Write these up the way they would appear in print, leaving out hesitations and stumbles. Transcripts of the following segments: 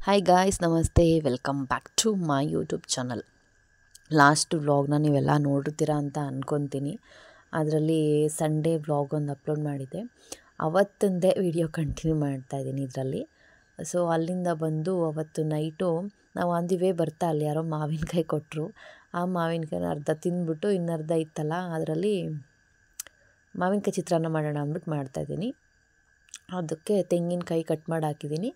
Hi guys, ನಮಸ್ತೆ. Welcome back to my YouTube channel. Last ವ್ಲಾಗ್ನ ನೀವೆಲ್ಲ ನೋಡಿರ್ತೀರಾ ಅಂತ ಅಂದ್ಕೊತೀನಿ. ಅದರಲ್ಲಿ ಸಂಡೇ ವ್ಲಾಗ್ ಒಂದು ಅಪ್ಲೋಡ್ ಮಾಡಿದ್ದೆ. ಅವತ್ತಂದೇ ವಿಡಿಯೋ ಕಂಟಿನ್ಯೂ ಮಾಡ್ತಾಯಿದ್ದೀನಿ ಇದರಲ್ಲಿ. ಸೊ ಅಲ್ಲಿಂದ ಬಂದು ಅವತ್ತು ನೈಟು ನಾವು ಆನ್ ದಿ ವೇ ಬರ್ತಾ ಅಲ್ಲಿ ಯಾರೋ ಮಾವಿನಕಾಯಿ ಕೊಟ್ಟರು. ಆ ಮಾವಿನಕಾಯಿನ ಅರ್ಧ ತಿಂದ್ಬಿಟ್ಟು ಇನ್ನರ್ಧ ಇತ್ತಲ್ಲ, ಅದರಲ್ಲಿ ಮಾವಿನಕಾಯಿ ಚಿತ್ರಾನ್ನ ಮಾಡೋಣ ಅಂದ್ಬಿಟ್ಟು ಮಾಡ್ತಾಯಿದ್ದೀನಿ. ಅದಕ್ಕೆ ತೆಂಗಿನಕಾಯಿ ಕಟ್ ಮಾಡಿ ಹಾಕಿದ್ದೀನಿ.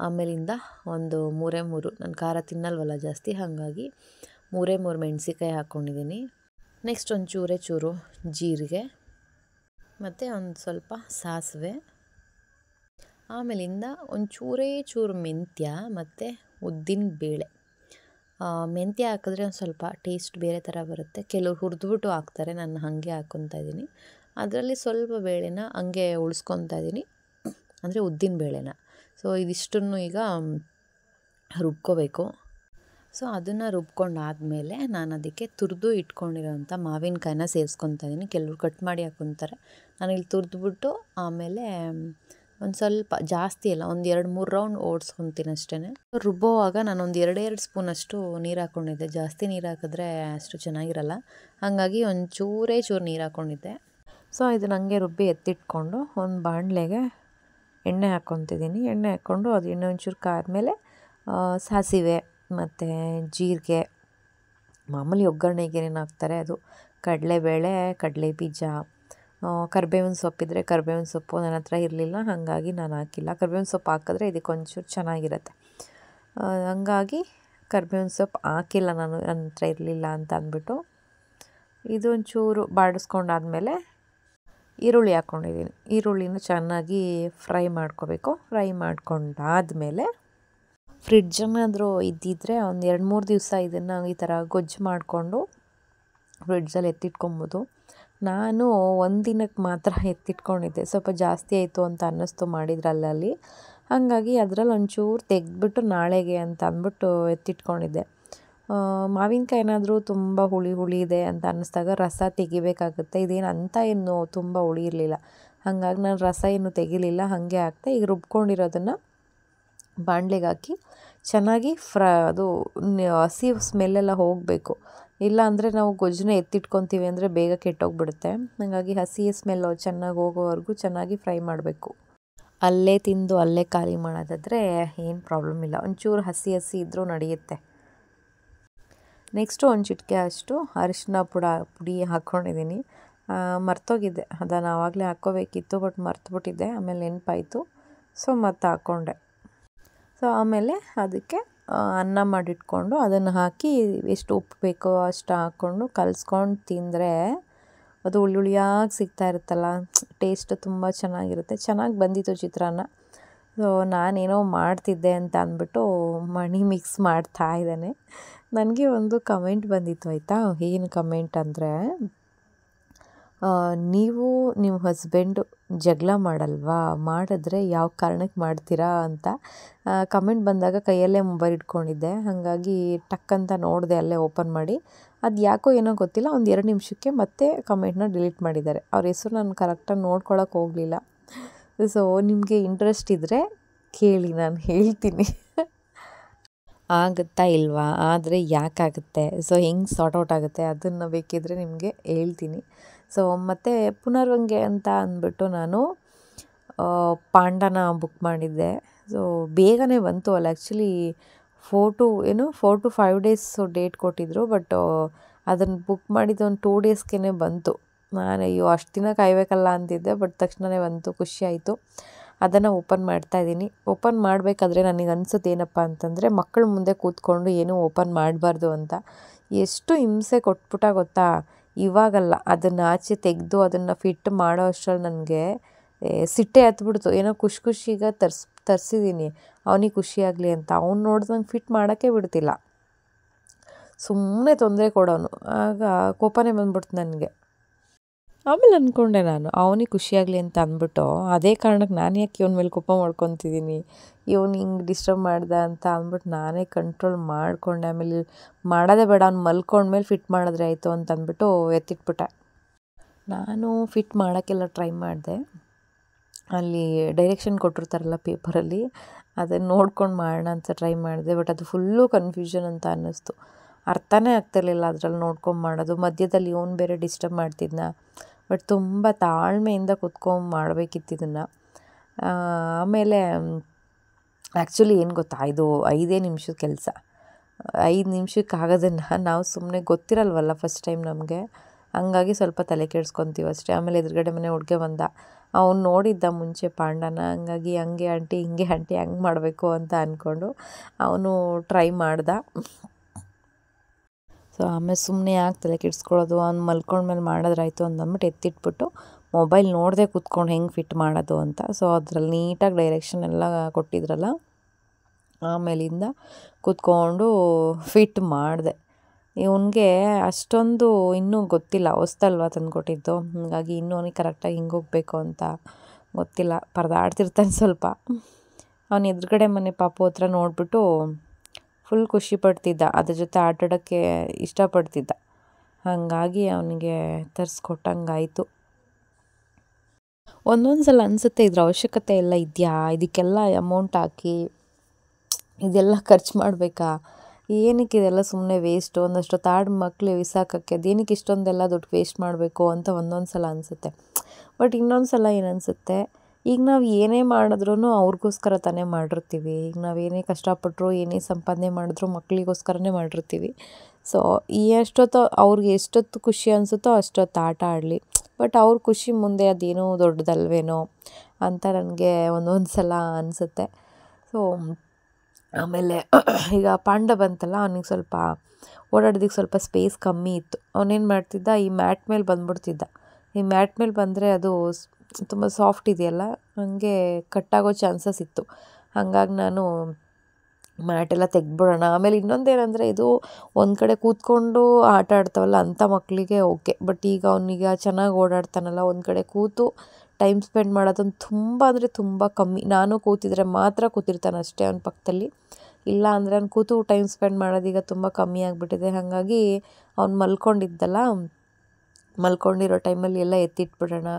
ಆಮೇಲಿಂದ ಒಂದು ಮೂರೇ ನಾನು ಖಾರ ತಿನ್ನಲ್ವಲ್ಲ ಜಾಸ್ತಿ, ಹಾಗಾಗಿ ಮೂರೇ ಮೆಣಸಿಕಾಯಿ ಹಾಕ್ಕೊಂಡಿದ್ದೀನಿ. ನೆಕ್ಸ್ಟ್ ಒಂದು ಚೂರು ಜೀರಿಗೆ ಮತ್ತು ಒಂದು ಸ್ವಲ್ಪ ಸಾಸಿವೆ, ಆಮೇಲಿಂದ ಒಂದು ಚೂರು ಮೆಂತ್ಯ ಮತ್ತು ಉದ್ದಿನ ಬೇಳೆ. ಮೆಂತ್ಯ ಹಾಕಿದ್ರೆ ಒಂದು ಸ್ವಲ್ಪ ಟೇಸ್ಟ್ ಬೇರೆ ಥರ ಬರುತ್ತೆ. ಕೆಲವ್ರು ಹುರಿದ್ಬಿಟ್ಟು ಹಾಕ್ತಾರೆ, ನಾನು ಹಾಗೆ ಹಾಕ್ಕೊತಾ ಇದ್ದೀನಿ. ಅದರಲ್ಲಿ ಸ್ವಲ್ಪ ಬೇಳೆನ ಹಂಗೆ ಉಳಿಸ್ಕೊತಾ ಇದ್ದೀನಿ, ಅಂದರೆ ಉದ್ದಿನ ಬೇಳೆನ. ಸೊ ಇದಿಷ್ಟನ್ನು ಈಗ ರುಬ್ಕೋಬೇಕು. ಸೊ ಅದನ್ನು ರುಬ್ಕೊಂಡಾದಮೇಲೆ ನಾನು ಅದಕ್ಕೆ ತುರಿದು ಇಟ್ಕೊಂಡಿರೋಂಥ ಮಾವಿನಕಾಯಿನ ಸೇರಿಸ್ಕೊತಾ ಇದ್ದೀನಿ. ಕೆಲವರು ಕಟ್ ಮಾಡಿ ಹಾಕ್ಕೊತಾರೆ, ನಾನಿಲ್ಲಿ ತುರಿದ್ಬಿಟ್ಟು ಆಮೇಲೆ ಒಂದು ಸ್ವಲ್ಪ ಜಾಸ್ತಿ ಅಲ್ಲ, ಒಂದು 2-3 ರೌಂಡ್ ಓಡಿಸ್ಕೊತೀನಿ ಅಷ್ಟೇ. ರುಬ್ಬೋವಾಗ ನಾನೊಂದು 2 ಸ್ಪೂನಷ್ಟು ನೀರು ಹಾಕ್ಕೊಂಡಿದ್ದೆ. ಜಾಸ್ತಿ ನೀರು ಹಾಕಿದ್ರೆ ಅಷ್ಟು ಚೆನ್ನಾಗಿರಲ್ಲ, ಹಾಗಾಗಿ ಒಂದು ಚೂರು ನೀರು ಹಾಕ್ಕೊಂಡಿದ್ದೆ. ಸೊ ಇದನ್ನ ಹಂಗೆ ರುಬ್ಬಿ ಎತ್ತಿಟ್ಕೊಂಡು ಒಂದು ಬಾಣಲೆಗೆ ಎಣ್ಣೆ ಹಾಕ್ಕೊತಿದ್ದೀನಿ. ಎಣ್ಣೆ ಹಾಕ್ಕೊಂಡು ಅದು ಎಣ್ಣೆ ಒಂಚೂರು ಕಾದ್ಮೇಲೆ ಸಾಸಿವೆ ಮತ್ತು ಜೀರಿಗೆ, ಮಾಮೂಲಿ ಒಗ್ಗರಣೆಗೆ ಏನೇನು ಹಾಕ್ತಾರೆ ಅದು, ಕಡಲೆಬೇಳೆ, ಕಡಲೆ ಬೀಜ, ಕರಿಬೇವಿನ ಸೊಪ್ಪಿದ್ರೆ ಕರಿಬೇವಿನ ಸೊಪ್ಪು ನನ್ನ ಹತ್ರ ಇರಲಿಲ್ಲ, ಹಾಗಾಗಿ ನಾನು ಹಾಕಿಲ್ಲ. ಕರಿಬೇವಿನ ಸೊಪ್ಪು ಹಾಕಿದ್ರೆ ಇದಕ್ಕೆ ಒಂಚೂರು ಚೆನ್ನಾಗಿರುತ್ತೆ, ಹಾಗಾಗಿ ಕರಿಬೇವಿನ ಸೊಪ್ಪು ಹಾಕಿಲ್ಲ ನಾನು, ನನ್ನ ಹತ್ರ ಇರಲಿಲ್ಲ ಅಂತ ಅಂದ್ಬಿಟ್ಟು. ಇದು ಒಂಚೂರು ಬಾಡಿಸ್ಕೊಂಡಾದ್ಮೇಲೆ ಈರುಳ್ಳಿ ಹಾಕ್ಕೊಂಡಿದ್ದೀನಿ. ಈರುಳ್ಳಿನ ಚೆನ್ನಾಗಿ ಫ್ರೈ ಮಾಡ್ಕೋಬೇಕು. ಫ್ರೈ ಮಾಡ್ಕೊಂಡಾದಮೇಲೆ ಫ್ರಿಡ್ಜನ್ನಾದರೂ ಇದ್ದಿದ್ದರೆ ಒಂದು 2-3 ದಿವಸ ಇದನ್ನು ಈ ಥರ ಗೊಜ್ಜು ಮಾಡಿಕೊಂಡು ಫ್ರಿಡ್ಜಲ್ಲಿ ಎತ್ತಿಟ್ಕೊಬೋದು. ನಾನು ಒಂದು ದಿನಕ್ಕೆ ಮಾತ್ರ ಎತ್ತಿಟ್ಕೊಂಡಿದ್ದೆ, ಸ್ವಲ್ಪ ಜಾಸ್ತಿ ಆಯಿತು ಅಂತ ಅನ್ನಿಸ್ತು ಮಾಡಿದ್ರಲ್ಲಿ, ಹಾಗಾಗಿ ಅದರಲ್ಲಿ ಒಂಚೂರು ತೆಗೆದ್ಬಿಟ್ಟು ನಾಳೆಗೆ ಅಂತ ಅಂದ್ಬಿಟ್ಟು ಎತ್ತಿಟ್ಕೊಂಡಿದ್ದೆ. ಮಾವಿನಕಾಯಿ ಏನಾದರೂ ತುಂಬ ಹುಳಿ ಇದೆ ಅಂತ ಅನ್ನಿಸ್ದಾಗ ರಸ ತೆಗಿಬೇಕಾಗುತ್ತೆ. ಏನು ತುಂಬ ಹುಳಿ ಇರಲಿಲ್ಲ, ಹಾಗಾಗಿ ನಾನು ರಸ ಏನು ತೆಗಿಲಿಲ್ಲ, ಹಾಗೆ ಹಾಕ್ತೆ. ಈಗ ರುಬ್ಕೊಂಡಿರೋದನ್ನು ಬಾಣಲೆಗೆ ಹಾಕಿ ಚೆನ್ನಾಗಿ ಅದು ಹಸಿ ಸ್ಮೆಲ್ಲೆಲ್ಲ ಹೋಗಬೇಕು. ಇಲ್ಲಾಂದರೆ ನಾವು ಗೊಜ್ಜನ್ನ ಎತ್ತಿಟ್ಕೊತೀವಿ ಅಂದರೆ ಬೇಗ ಕೆಟ್ಟೋಗ್ಬಿಡುತ್ತೆ, ಹಾಗಾಗಿ ಹಸಿ ಸ್ಮೆಲ್ಲು ಚೆನ್ನಾಗಿ ಹೋಗೋವರೆಗೂ ಚೆನ್ನಾಗಿ ಫ್ರೈ ಮಾಡಬೇಕು. ಅಲ್ಲೇ ತಿಂದು ಅಲ್ಲೇ ಖಾಲಿ ಮಾಡೋದಾದರೆ ಏನು ಪ್ರಾಬ್ಲಮ್ ಇಲ್ಲ, ಒಂಚೂರು ಹಸಿ ಇದ್ದರೂ ನಡೆಯುತ್ತೆ. ನೆಕ್ಸ್ಟು ಒಂದು ಚಿಟಿಕೆ ಅಷ್ಟು ಅರಿಶಿನ ಪುಡಿ ಹಾಕ್ಕೊಂಡಿದ್ದೀನಿ. ಮರ್ತೋಗಿದ್ದೆ, ಅದನ್ನು ಆವಾಗಲೇ ಹಾಕ್ಕೋಬೇಕಿತ್ತು, ಬಟ್ ಮರ್ತುಬಿಟ್ಟಿದ್ದೆ. ಆಮೇಲೆ ನೆನಪಾಯಿತು, ಸೊ ಮತ್ತೆ ಹಾಕ್ಕೊಂಡೆ. ಸೊ ಆಮೇಲೆ ಅದಕ್ಕೆ ಅನ್ನ ಮಾಡಿಟ್ಕೊಂಡು ಅದನ್ನು ಹಾಕಿ ಎಷ್ಟು ಉಪ್ಪು ಬೇಕೋ ಅಷ್ಟು ಹಾಕ್ಕೊಂಡು ಕಲಿಸ್ಕೊಂಡು ತಿಂದರೆ ಅದು ಹುಳಿಯಾಗಿ ಸಿಗ್ತಾ ಇರುತ್ತಲ್ಲ, ಟೇಸ್ಟ್ ತುಂಬ ಚೆನ್ನಾಗಿರುತ್ತೆ. ಚೆನ್ನಾಗಿ ಬಂದಿತ್ತು ಚಿತ್ರಾನ್ನ. ಸೊ ನಾನೇನೋ ಮಾಡ್ತಿದ್ದೆ ಅಂತ ಅಂದ್ಬಿಟ್ಟು ಮಣಿ ಮಿಕ್ಸ್ ಮಾಡ್ತಾ ಇದ್ದಾನೆ. ನನಗೆ ಒಂದು ಕಮೆಂಟ್ ಬಂದಿತ್ತು ಆಯಿತಾ. ಏನು ಕಮೆಂಟ್ ಅಂದರೆ, ನೀವು ನಿಮ್ಮ ಹಸ್ಬೆಂಡು ಜಗಳ ಮಾಡಲ್ವಾ, ಮಾಡಿದ್ರೆ ಯಾವ ಕಾರಣಕ್ಕೆ ಮಾಡ್ತೀರಾ ಅಂತ ಕಮೆಂಟ್ ಬಂದಾಗ ಕೈಯಲ್ಲೇ ಮೊಬೈಲ್ ಇಟ್ಕೊಂಡಿದ್ದೆ, ಹಾಗಾಗಿ ಟಕ್ಕಂತ ನೋಡಿದೆ ಅಲ್ಲೇ ಓಪನ್ ಮಾಡಿ. ಅದು ಯಾಕೋ ಏನೋ ಗೊತ್ತಿಲ್ಲ, ಒಂದು 2 ನಿಮಿಷಕ್ಕೆ ಮತ್ತೆ ಕಮೆಂಟ್ನ ಡಿಲೀಟ್ ಮಾಡಿದ್ದಾರೆ. ಅವ್ರ ಹೆಸರು ನಾನು ಕರೆಕ್ಟಾಗಿ ನೋಡ್ಕೊಳಕ್ಕೆ ಹೋಗಲಿಲ್ಲ. ಸೊ ನಿಮಗೆ ಇಂಟ್ರೆಸ್ಟ್ ಇದ್ದರೆ ಕೇಳಿ, ನಾನು ಹೇಳ್ತೀನಿ ಆಗುತ್ತಾ ಇಲ್ವಾ, ಆದರೆ ಯಾಕಾಗುತ್ತೆ, ಸೊ ಹೆಂಗೆ ಸಾರ್ಟ್ ಔಟ್ ಆಗುತ್ತೆ ಅದನ್ನು ಬೇಕಿದ್ದರೆ ನಿಮಗೆ ಹೇಳ್ತೀನಿ. ಸೊ ಮತ್ತು ಪುನರ್ವಂಗೆ ಅಂತ ಅಂದ್ಬಿಟ್ಟು ನಾನು ಪಾಂಡನ ಬುಕ್ ಮಾಡಿದ್ದೆ. ಸೊ ಬೇಗನೆ ಬಂತು ಅಲ್ಲ, ಆ್ಯಕ್ಚುಲಿ 4 to 5 ಡೇಸ್ ಡೇಟ್ ಕೊಟ್ಟಿದ್ದರು, ಬಟ್ ಅದನ್ನು ಬುಕ್ ಮಾಡಿದ್ದು ಒಂದು 2 ಡೇಸ್ಗೆ ಬಂತು. ನಾನು ಅಯ್ಯೋ ಅಷ್ಟು ದಿನ ಕಾಯಬೇಕಲ್ಲ ಅಂತಿದ್ದೆ, ಬಟ್ ತಕ್ಷಣವೇ ಬಂತು, ಖುಷಿ ಆಯಿತು. ಅದನ್ನು ಓಪನ್ ಮಾಡ್ತಾಯಿದ್ದೀನಿ. ಓಪನ್ ಮಾಡಬೇಕಾದ್ರೆ ನನಗೆ ಅನಿಸುತ್ತೆ ಏನಪ್ಪ ಅಂತಂದರೆ, ಮಕ್ಕಳ ಮುಂದೆ ಕೂತ್ಕೊಂಡು ಏನೂ ಓಪನ್ ಮಾಡಬಾರ್ದು ಅಂತ. ಎಷ್ಟು ಹಿಂಸೆ ಕೊಟ್ಬಿಟ್ಟ ಗೊತ್ತಾ. ಇವಾಗಲ್ಲ, ಅದನ್ನು ಆಚೆ ತೆಗೆದು ಅದನ್ನು ಫಿಟ್ ಮಾಡೋ ಅಷ್ಟರಲ್ಲಿ ನನಗೆ ಸಿಟ್ಟೆ ಹತ್ಬಿಡ್ತು. ಏನೋ ಖುಷಿಗೆ ತರಿಸಿದ್ದೀನಿ ಅವನಿಗೆ ಖುಷಿಯಾಗಲಿ ಅಂತ, ಅವ್ನು ನೋಡ್ದಂಗೆ ಫಿಟ್ ಮಾಡೋಕ್ಕೆ ಬಿಡ್ತಿಲ್ಲ, ಸುಮ್ಮನೆ ತೊಂದರೆ ಕೊಡೋನು. ಆಗ ಕೋಪನೇ ಬಂದ್ಬಿಡ್ತು ನನಗೆ. ಆಮೇಲೆ ಅಂದ್ಕೊಂಡೆ ನಾನು, ಅವನಿಗೆ ಖುಷಿಯಾಗಲಿ ಅಂತ ಅಂದ್ಬಿಟ್ಟು ಅದೇ ಕಾರಣಕ್ಕೆ ನಾನು ಯಾಕೆ ಇವನ ಮೇಲೆ ಕೋಪ ಮಾಡ್ಕೊತಿದ್ದೀನಿ, ಇವನು ಹಿಂಗೆ ಡಿಸ್ಟರ್ಬ್ ಮಾಡ್ದೆ ಅಂತ ಅಂದ್ಬಿಟ್ಟು ನಾನೇ ಕಂಟ್ರೋಲ್ ಮಾಡಿಕೊಂಡೆ. ಆಮೇಲೆ ಮಾಡೋದೇ ಬೇಡ, ಅವ್ನು ಮಲ್ಕೊಂಡ್ಮೇಲೆ ಫಿಟ್ ಮಾಡಿದ್ರೆ ಆಯಿತು ಅಂತ ಅಂದ್ಬಿಟ್ಟು ಎತ್ತಿಟ್ಬಿಟ್ಟೆ. ನಾನು ಫಿಟ್ ಮಾಡೋಕ್ಕೆಲ್ಲ ಟ್ರೈ ಮಾಡಿದೆ, ಅಲ್ಲಿ ಡೈರೆಕ್ಷನ್ ಕೊಟ್ಟಿರ್ತಾರಲ್ಲ ಪೇಪರಲ್ಲಿ, ಅದನ್ನು ನೋಡ್ಕೊಂಡು ಮಾಡೋಣ ಅಂತ ಟ್ರೈ ಮಾಡಿದೆ. ಬಟ್ ಅದು ಫುಲ್ಲು ಕನ್ಫ್ಯೂಷನ್ ಅಂತ ಅನ್ನಿಸ್ತು. ಅರ್ಥನೇ ಆಗ್ತಿರ್ಲಿಲ್ಲ ಅದರಲ್ಲಿ ನೋಡ್ಕೊಂಡು ಮಾಡೋದು. ಮಧ್ಯದಲ್ಲಿ ಇವನು ಬೇರೆ ಡಿಸ್ಟರ್ಬ್ ಮಾಡ್ತಿದ್ನ. ಬಟ್ ತುಂಬ ತಾಳ್ಮೆಯಿಂದ ಕುತ್ಕೊಂಡು ಮಾಡಬೇಕಿತ್ತು ಇದನ್ನು. ಆಮೇಲೆ ಆ್ಯಕ್ಚುಲಿ ಏನು ಗೊತ್ತಾ, ಇದು 5 ನಿಮಿಷದ ಕೆಲಸ. 5 ನಿಮಿಷಕ್ಕೆ ಆಗೋದನ್ನು ನಾವು ಸುಮ್ಮನೆ ಗೊತ್ತಿರಲ್ವಲ್ಲ ಫಸ್ಟ್ ಟೈಮ್ ನಮಗೆ, ಹಂಗಾಗಿ ಸ್ವಲ್ಪ ತಲೆ ಕೆಡಿಸ್ಕೊತೀವಿ ಅಷ್ಟೇ. ಆಮೇಲೆ ಎದುರುಗಡೆ ಮನೆ ಹುಡುಗ ಬಂದ, ಅವ್ನು ನೋಡಿದ್ದ ಮುಂಚೆ ಪಾಂಡನ, ಹಂಗಾಗಿ ಹಂಗೆ ಆಂಟಿ ಹಿಂಗೆ ಆಂಟಿ ಹಂಗೆ ಮಾಡಬೇಕು ಅಂತ ಅಂದ್ಕೊಂಡು ಅವನು ಟ್ರೈ ಮಾಡ್ದ. ಸೊ ಆಮೇಲೆ ಸುಮ್ಮನೆ ಯಾಕೆ ತಲೆ ಕೆಡಿಸ್ಕೊಳ್ಳೋದು, ಅವ್ನು ಮಲ್ಕೊಂಡ್ಮೇಲೆ ಮಾಡಿದ್ರಾಯ್ತು ಅಂದ್ಬಿಟ್ಟು ಎತ್ತಿಟ್ಬಿಟ್ಟು ಮೊಬೈಲ್ ನೋಡದೆ ಕೂತ್ಕೊಂಡು ಹೆಂಗೆ ಫಿಟ್ ಮಾಡೋದು ಅಂತ. ಸೊ ಅದರಲ್ಲಿ ನೀಟಾಗಿ ಡೈರೆಕ್ಷನ್ ಎಲ್ಲ ಕೊಟ್ಟಿದ್ರಲ್ಲ, ಆಮೇಲಿಂದ ಕೂತ್ಕೊಂಡು ಫಿಟ್ ಮಾಡಿದೆ. ಇವನಿಗೆ ಅಷ್ಟೊಂದು ಇನ್ನೂ ಗೊತ್ತಿಲ್ಲ, ಹೊಸ್ತಲ್ವ ತಂದುಕೊಟ್ಟಿದ್ದು, ಹಾಗಾಗಿ ಇನ್ನೂ ಅವನಿಗೆ ಕರೆಕ್ಟಾಗಿ ಹಿಂಗೆ ಹೋಗಬೇಕು ಅಂತ ಗೊತ್ತಿಲ್ಲ, ಪರದಾಡ್ತಿರ್ತಾನೆ ಸ್ವಲ್ಪ. ಅವನ ಎದುರುಗಡೆ ಮನೆ ಪಾಪು ಹತ್ರ ನೋಡಿಬಿಟ್ಟು ಫುಲ್ ಖುಷಿ ಪಡ್ತಿದ್ದ, ಅದ್ರ ಜೊತೆ ಆಟಾಡೋಕ್ಕೆ ಇಷ್ಟಪಡ್ತಿದ್ದ. ಹಾಗಾಗಿ ಅವನಿಗೆ ತರಿಸ್ಕೊಟ್ಟಂಗಾಯಿತು. ಒಂದೊಂದು ಸಲ ಅನಿಸುತ್ತೆ ಇದ್ರ ಅವಶ್ಯಕತೆ ಎಲ್ಲ ಇದೆಯಾ, ಇದಕ್ಕೆಲ್ಲ ಅಮೌಂಟ್ ಹಾಕಿ ಇದೆಲ್ಲ ಖರ್ಚು ಮಾಡಬೇಕಾ, ಏನಕ್ಕೆ ಇದೆಲ್ಲ ಸುಮ್ಮನೆ ವೇಸ್ಟು, ಒಂದಷ್ಟು ತಾಡು ಮಕ್ಕಳು ವಿಸಾಕಕ್ಕೆ ಅದೇನಕ್ಕೆ ಇಷ್ಟೊಂದೆಲ್ಲ ದುಡ್ಡು ವೇಸ್ಟ್ ಮಾಡಬೇಕು ಅಂತ ಒಂದೊಂದು ಸಲ ಅನಿಸುತ್ತೆ. ಬಟ್ ಇನ್ನೊಂದು ಸಲ ಏನನ್ಸುತ್ತೆ, ಈಗ ನಾವು ಏನೇ ಮಾಡಿದ್ರೂ ಅವ್ರಿಗೋಸ್ಕರ ತಾನೇ ಮಾಡಿರ್ತೀವಿ. ಈಗ ನಾವು ಏನೇ ಕಷ್ಟಪಟ್ಟರು ಏನೇ ಸಂಪಾದನೆ ಮಾಡಿದ್ರು ಮಕ್ಕಳಿಗೋಸ್ಕರನೇ ಮಾಡಿರ್ತೀವಿ. ಸೊ ಎಷ್ಟೊತ್ತು ಅವ್ರಿಗೆ ಎಷ್ಟೊತ್ತು ಖುಷಿ ಅನಿಸುತ್ತೋ ಅಷ್ಟೊತ್ತು ಆಟ ಆಡಲಿ. ಬಟ್ ಅವ್ರ ಖುಷಿ ಮುಂದೆ ಅದೇನೋ ದೊಡ್ಡದಲ್ವೇನೋ ಅಂತ ನನಗೆ ಒಂದೊಂದು ಸಲ ಅನಿಸುತ್ತೆ. ಸೊ ಆಮೇಲೆ ಈಗ ಪಾಂಡ ಬಂತಲ್ಲ, ಅವನಿಗೆ ಸ್ವಲ್ಪ ಓಡಾಡೋದಕ್ಕೆ ಸ್ವಲ್ಪ ಸ್ಪೇಸ್ ಕಮ್ಮಿ ಇತ್ತು. ಅವನೇನು ಮಾಡ್ತಿದ್ದ, ಈ ಮ್ಯಾಟ್ ಮೇಲೆ ಬಂದ್ಬಿಡ್ತಿದ್ದ. ಈ ಮ್ಯಾಟ್ ಮೇಲೆ ಬಂದರೆ ಅದು ತುಂಬ ಸಾಫ್ಟ್ ಇದೆಯಲ್ಲ, ಹಾಗೆ ಕಟ್ಟಾಗೋ ಚಾನ್ಸಸ್ ಇತ್ತು. ಹಾಗಾಗಿ ನಾನು ಮ್ಯಾಟೆಲ್ಲ ತೆಗೆದ್ಬಿಡೋಣ. ಆಮೇಲೆ ಇನ್ನೊಂದೇನೆಂದರೆ, ಇದು ಒಂದು ಕಡೆ ಕೂತ್ಕೊಂಡು ಆಟ ಆಡ್ತಾವಲ್ಲ ಅಂಥ ಮಕ್ಕಳಿಗೆ ಓಕೆ. ಬಟ್ ಈಗ ಅವನೀಗ ಚೆನ್ನಾಗಿ ಓಡಾಡ್ತಾನಲ್ಲ, ಒಂದು ಕಡೆ ಕೂತು ಟೈಮ್ ಸ್ಪೆಂಡ್ ಮಾಡೋದೊಂದು ತುಂಬ ಅಂದರೆ ತುಂಬ ಕಮ್ಮಿ. ನಾನು ಕೂತಿದ್ರೆ ಮಾತ್ರ ಕೂತಿರ್ತಾನೆ ಅಷ್ಟೇ ಅವನ ಪಕ್ಕದಲ್ಲಿ, ಇಲ್ಲ ಅಂದರೆ ಅವ್ನು ಕೂತು ಟೈಮ್ ಸ್ಪೆಂಡ್ ಮಾಡೋದೀಗ ತುಂಬ ಕಮ್ಮಿ ಆಗಿಬಿಟ್ಟಿದೆ. ಹಾಗಾಗಿ ಅವ್ನು ಮಲ್ಕೊಂಡಿದ್ದಲ್ಲ, ಮಲ್ಕೊಂಡಿರೋ ಟೈಮಲ್ಲಿ ಎಲ್ಲ ಎತ್ತಿಟ್ಬಿಡೋಣ.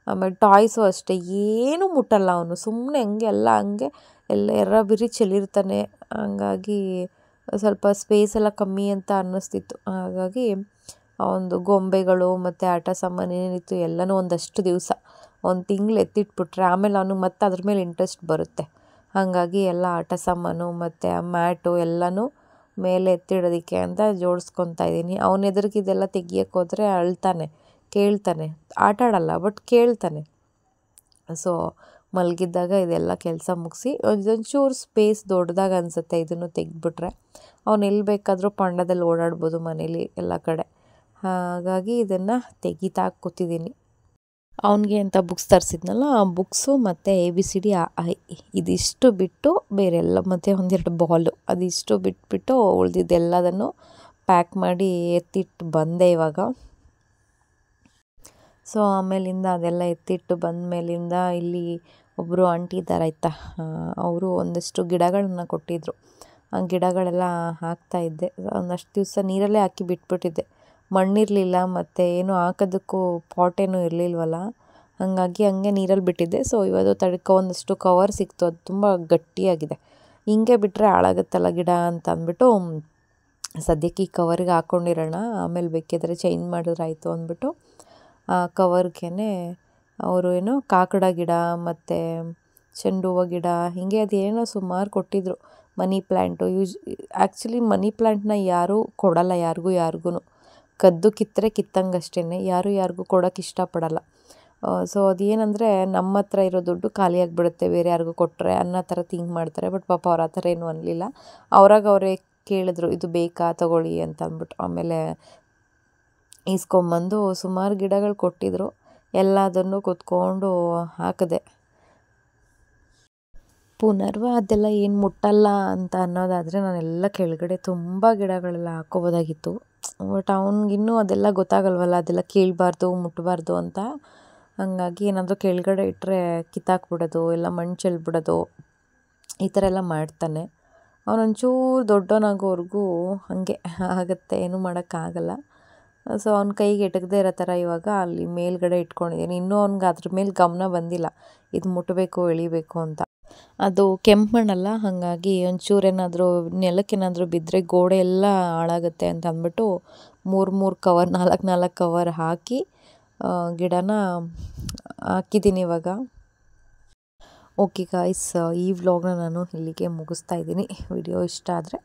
ಆಮೇಲೆ ಟಾಯ್ಸು ಅಷ್ಟೇ ಏನೂ ಮುಟ್ಟಲ್ಲ ಅವನು, ಸುಮ್ಮನೆ ಹಂಗೆ ಎಲ್ಲ ಹಂಗೆ ಎಲ್ಲ ಎರ್ರಬಿರಿ ಚೆಲ್ಲಿರ್ತಾನೆ. ಹಂಗಾಗಿ ಸ್ವಲ್ಪ ಸ್ಪೇಸ್ ಎಲ್ಲ ಕಮ್ಮಿ ಅಂತ ಅನ್ನಿಸ್ತಿತ್ತು. ಹಾಗಾಗಿ ಒಂದು ಗೊಂಬೆಗಳು ಮತ್ತು ಆಟ ಸಾಮಾನು ಏನೇನಿತ್ತು ಎಲ್ಲನೂ ಒಂದಷ್ಟು ದಿವಸ, 1 ತಿಂಗಳು ಎತ್ತಿಟ್ಬಿಟ್ರೆ ಆಮೇಲೆ ಅವನಿಗೆ ಮತ್ತೆ ಅದ್ರ ಮೇಲೆ ಇಂಟ್ರೆಸ್ಟ್ ಬರುತ್ತೆ. ಹಾಗಾಗಿ ಎಲ್ಲ ಆಟ ಸಾಮಾನು ಮತ್ತು ಆ ಮ್ಯಾಟು ಎಲ್ಲನೂ ಮೇಲೆ ಎತ್ತಿಡೋದಕ್ಕೆ ಅಂತ ಜೋಡಿಸ್ಕೊತಾ ಇದ್ದೀನಿ. ಅವನ ಎದುರಿಗೆ ಇದೆಲ್ಲ ತೆಗಿಯೋಕ್ಕೆ ಹೋದರೆ ಅಳ್ತಾನೆ, ಕೇಳ್ತಾನೆ, ಆಟ ಆಡಲ್ಲ ಬಟ್ ಕೇಳ್ತಾನೆ. ಸೊ ಮಲಗಿದ್ದಾಗ ಇದೆಲ್ಲ ಕೆಲಸ ಮುಗಿಸಿ ಇದೊಂಚೂರು ಸ್ಪೇಸ್ ದೊಡ್ಡದಾಗ ಅನಿಸುತ್ತೆ, ಇದನ್ನು ತೆಗೆದ್ಬಿಟ್ರೆ ಅವನು ಎಲ್ಲಿ ಬೇಕಾದರೂ ಪಾಂಡದಲ್ಲಿ ಓಡಾಡ್ಬೋದು ಮನೇಲಿ ಎಲ್ಲ ಕಡೆ. ಹಾಗಾಗಿ ಇದನ್ನು ತೆಗಿತಾ ಕೂತಿದ್ದೀನಿ. ಅವನಿಗೆ ಅಂತ ಬುಕ್ಸ್ ತರಿಸಿದ್ನಲ್ಲ, ಆ ಬುಕ್ಸು ಮತ್ತು ABCD ಇದಿಷ್ಟು ಬಿಟ್ಟು ಬೇರೆಲ್ಲ, ಮತ್ತು ಒಂದೆರಡು ಬಾಲು, ಅದಿಷ್ಟು ಬಿಟ್ಬಿಟ್ಟು ಉಳಿದಿದ್ದೆಲ್ಲದನ್ನು ಪ್ಯಾಕ್ ಮಾಡಿ ಎತ್ತಿಟ್ಟು ಬಂದೆ ಇವಾಗ. ಸೊ ಆಮೇಲಿಂದ ಅದೆಲ್ಲ ಎತ್ತಿಟ್ಟು ಬಂದ ಮೇಲಿಂದ ಇಲ್ಲಿ ಒಬ್ಬರು ಆಂಟಿ ಇದ್ದಾರಾಯ್ತಾ, ಅವರು ಒಂದಷ್ಟು ಗಿಡಗಳನ್ನ ಕೊಟ್ಟಿದ್ದರು. ಆ ಗಿಡಗಳೆಲ್ಲ ಹಾಕ್ತಾಯಿದ್ದೆ. ಒಂದಷ್ಟು ದಿವಸ ನೀರಲ್ಲೇ ಹಾಕಿ ಬಿಟ್ಬಿಟ್ಟಿದ್ದೆ, ಮಣ್ಣಿರಲಿಲ್ಲ ಮತ್ತು ಏನು ಹಾಕೋದಕ್ಕೂ ಪಾಟೇನೂ ಇರಲಿಲ್ವಲ್ಲ, ಹಾಗಾಗಿ ಹಂಗೆ ನೀರಲ್ಲಿ ಬಿಟ್ಟಿದ್ದೆ. ಸೊ ಇವತ್ತು ಒಂದಷ್ಟು ಕವರ್ ಸಿಕ್ತು, ಅದು ತುಂಬ ಗಟ್ಟಿಯಾಗಿದೆ. ಹಿಂಗೆ ಬಿಟ್ಟರೆ ಹಾಳಾಗುತ್ತಲ್ಲ ಗಿಡ ಅಂತ ಅಂದ್ಬಿಟ್ಟು ಸದ್ಯಕ್ಕೆ ಈ ಕವರಿಗೆ ಹಾಕ್ಕೊಂಡಿರೋಣ, ಆಮೇಲೆ ಬೇಕಿದ್ರೆ ಚೇಂಜ್ ಮಾಡಿದ್ರಾಯ್ತು ಅಂದ್ಬಿಟ್ಟು ಆ ಕವರ್ಗೆ ಅವರು ಏನೋ ಕಾಕಡ ಗಿಡ ಮತ್ತು ಚೆಂಡು ಹೂವು ಗಿಡ ಹೀಗೆ ಅದೇನೋ ಸುಮಾರು ಕೊಟ್ಟಿದ್ದರು. ಮನಿ ಪ್ಲ್ಯಾಂಟು ಆ್ಯಕ್ಚುಲಿ ಮನಿ ಪ್ಲ್ಯಾಂಟ್ನ ಯಾರೂ ಕೊಡಲ್ಲ ಯಾರಿಗೂ, ಕದ್ದು ಕಿತ್ತರೆ ಕಿತ್ತಂಗಷ್ಟೇ, ಯಾರಿಗೂ ಕೊಡೋಕ್ಕೆ ಇಷ್ಟಪಡಲ್ಲ. ಸೊ ಅದೇನೆಂದರೆ ನಮ್ಮ ಹತ್ರ ಇರೋ ದುಡ್ಡು ಖಾಲಿಯಾಗಿಬಿಡುತ್ತೆ ಬೇರೆ ಯಾರಿಗೂ ಕೊಟ್ಟರೆ ಅನ್ನೋ ಥರ ಥಿಂಕ್ ಮಾಡ್ತಾರೆ. ಬಟ್ ಪಾಪ ಅವ್ರು ಆ ಥರ ಏನೂ ಅನ್ನಲಿಲ್ಲ. ಅವರೇ ಕೇಳಿದ್ರು, ಇದು ಬೇಕಾ ತಗೊಳ್ಳಿ ಅಂತ ಅಂದ್ಬಿಟ್ಟು. ಆಮೇಲೆ ಈಸ್ಕೊಂಬಂದು ಸುಮಾರು ಗಿಡಗಳು ಕೊಟ್ಟಿದ್ದರು, ಎಲ್ಲದನ್ನು ಕೂತ್ಕೊಂಡು ಹಾಕಿದೆ. ಪುನರ್ವ ಅದೆಲ್ಲ ಏನು ಮುಟ್ಟಲ್ಲ ಅಂತ ಅನ್ನೋದಾದರೆ ನಾನೆಲ್ಲ ಕೆಳಗಡೆ ತುಂಬ ಗಿಡಗಳೆಲ್ಲ ಹಾಕ್ಕೋಬೋದಾಗಿತ್ತು. ಬಟ್ ಅವ್ನಿಗಿನ್ನೂ ಅದೆಲ್ಲ ಗೊತ್ತಾಗಲ್ವಲ್ಲ, ಅದೆಲ್ಲ ಕೀಳಬಾರ್ದು ಮುಟ್ಟಬಾರ್ದು ಅಂತ. ಹಾಗಾಗಿ ಏನಾದರೂ ಕೆಳಗಡೆ ಇಟ್ಟರೆ ಕಿತ್ತಾಕ್ಬಿಡೋದು, ಎಲ್ಲ ಮಣ್ಣು ಚೆಲ್ಬಿಡೋದು, ಈ ಥರ ಎಲ್ಲ ಮಾಡ್ತಾನೆ. ಅವನೊಂಚೂರು ದೊಡ್ಡವನಾಗೋವರೆಗೂ ಹಾಗೆ ಆಗುತ್ತೆ, ಏನೂ ಮಾಡೋಕ್ಕಾಗಲ್ಲ. ಸೊ ಅವ್ನ ಕೈಗೆ ಎಟಕದೇ ಇರೋ ಥರ ಇವಾಗ ಅಲ್ಲಿ ಮೇಲ್ಗಡೆ ಇಟ್ಕೊಂಡಿದ್ದೀನಿ. ಇನ್ನೂ ಅವ್ನಿಗೆ ಅದ್ರ ಮೇಲೆ ಗಮನ ಬಂದಿಲ್ಲ, ಇದು ಮುಟ್ಟಬೇಕು ಎಳಿಬೇಕು ಅಂತ. ಅದು ಕೆಂಪು ಮಣ್ಣಲ್ಲ, ಹಾಗಾಗಿ ಒಂಚೂರು ಏನಾದರೂ ನೆಲಕ್ಕೇನಾದರೂ ಬಿದ್ದರೆ ಗೋಡೆ ಎಲ್ಲ ಹಾಳಾಗುತ್ತೆ ಅಂತ ಅಂದ್ಬಿಟ್ಟು 3 ಕವರ್ 4 ಕವರ್ ಹಾಕಿ ಗಿಡನ ಹಾಕಿದ್ದೀನಿ ಇವಾಗ. ಓಕೆ ಗಾಯ್ಸ್, ಈ ವ್ಲಾಗ್ನ ನಾನು ಇಲ್ಲಿಗೆ ಮುಗಿಸ್ತಾ ಇದ್ದೀನಿ. ವಿಡಿಯೋ ಇಷ್ಟ ಆದರೆ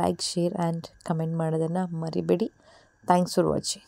ಲೈಕ್, ಶೇರ್ ಆ್ಯಂಡ್ ಕಮೆಂಟ್ ಮಾಡೋದನ್ನು ಮರಿಬೇಡಿ. Thanks for watching.